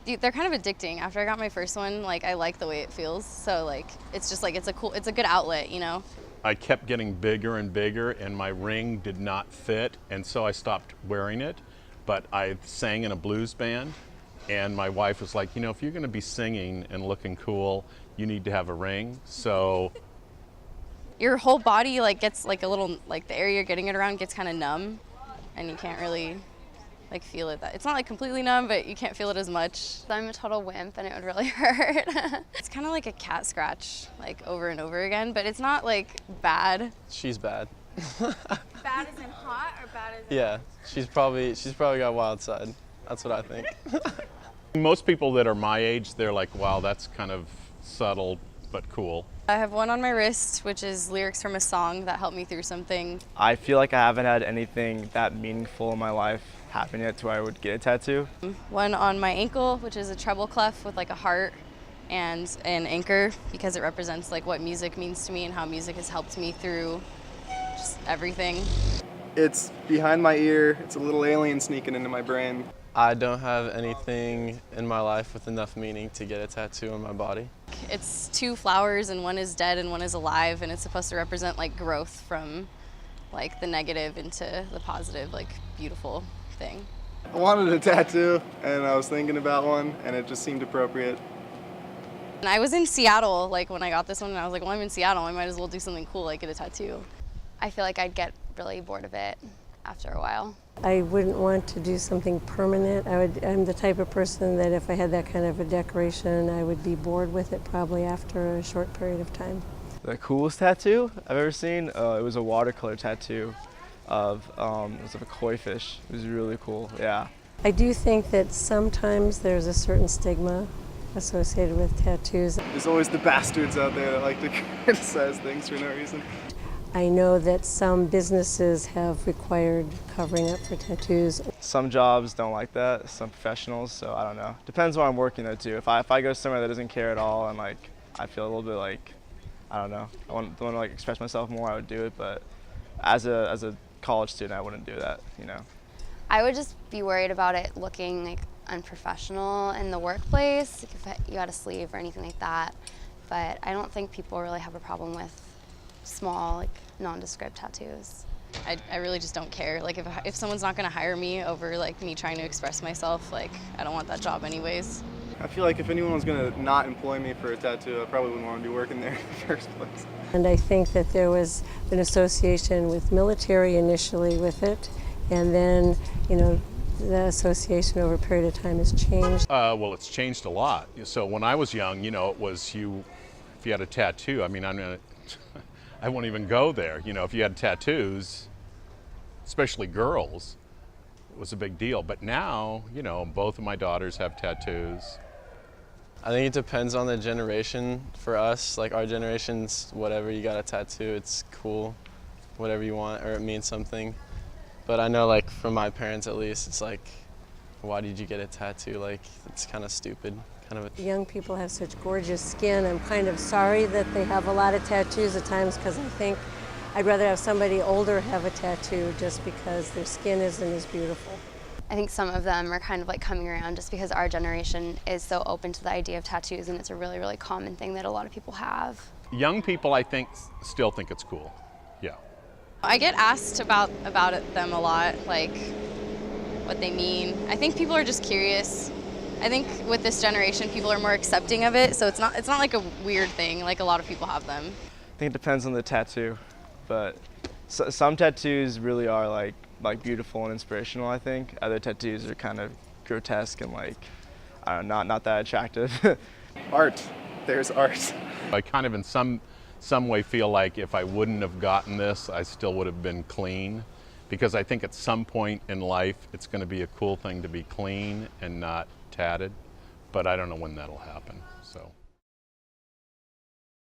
They're kind of addicting. After I got my first one, like I like the way it feels. So like it's just like it's a good outlet, you know. I kept getting bigger and bigger and my ring did not fit, and so I stopped wearing it. But I sang in a blues band, and my wife was like, you know, if you're going to be singing and looking cool, you need to have a ring. So Your whole body like gets like a little, like the area you're getting it around gets kind of numb, and you can't really like feel it. It's not like completely numb, but you can't feel it as much. I'm a total wimp and it would really hurt. It's kind of like a cat scratch, like over and over again, but it's not like bad. She's bad. Bad as in hot or bad as in... Yeah, she's probably got wild side. That's what I think. most people that are my age, they're like, wow, that's kind of subtle but cool. I have one on my wrist, which is lyrics from a song that helped me through something. I feel like I haven't had anything that meaningful in my life happen yet to where I would get a tattoo. One on my ankle, which is a treble clef with like a heart and an anchor, because it represents like what music means to me and how music has helped me through just everything. It's behind my ear. It's a little alien sneaking into my brain. I don't have anything in my life with enough meaning to get a tattoo on my body. It's two flowers, and one is dead and one is alive, and it's supposed to represent like growth from like the negative into the positive, like beautiful thing. I wanted a tattoo, and I was thinking about one, and it just seemed appropriate. And I was in Seattle like when I got this one, and I was like, well, I'm in Seattle, I might as well do something cool, like get a tattoo. I feel like I'd get really bored of it after a while. I wouldn't want to do something permanent. I'm the type of person that if I had that kind of a decoration, I would be bored with it probably after a short period of time. The coolest tattoo I've ever seen, it was a watercolor tattoo of, it was of a koi fish. It was really cool, yeah. I do think that sometimes there's a certain stigma associated with tattoos. There's always the bastards out there that like to criticize things for no reason. I know that some businesses have required covering up for tattoos. Some jobs don't like that, some professionals, so I don't know. Depends where I'm working though too. If I go somewhere that doesn't care at all and like I feel a little bit like, I don't know, I want to like express myself more, I would do it, but as a college student, I wouldn't do that, you know. I would just be worried about it looking like unprofessional in the workplace, like if you had a sleeve or anything like that. But I don't think people really have a problem with small, like nondescript tattoos. I really just don't care. Like if someone's not gonna hire me over like me trying to express myself, like I don't want that job anyways. I feel like if anyone was gonna not employ me for a tattoo, I probably wouldn't want to be working there in the first place. And I think that there was an association with military initially with it, and then, you know, the association over a period of time has changed. Well, it's changed a lot. So when I was young, you know, it was if you had a tattoo, I mean, I won't even go there. You know, if you had tattoos, especially girls, it was a big deal. But now, you know, both of my daughters have tattoos. I think it depends on the generation. For us, like our generation's whatever, you got a tattoo, it's cool, whatever you want, or it means something. But I know like from my parents at least, it's like, why did you get a tattoo? Like, it's kind of stupid. Young people have such gorgeous skin. I'm kind of sorry that they have a lot of tattoos at times, because I think I'd rather have somebody older have a tattoo just because their skin isn't as beautiful. I think some of them are kind of like coming around just because our generation is so open to the idea of tattoos, and it's a really, really common thing that a lot of people have. Young people, I think, still think it's cool. Yeah. I get asked about them a lot, like what they mean. I think people are just curious. I think with this generation, people are more accepting of it, so it's not like a weird thing, like a lot of people have them. I think it depends on the tattoo, but some tattoos really are like beautiful and inspirational, I think. Other tattoos are kind of grotesque and like, I don't know, not that attractive. Art. There's art. I kind of in some way feel like if I wouldn't have gotten this, I still would have been clean, because I think at some point in life it's going to be a cool thing to be clean and not tatted, but I don't know when that'll happen. So.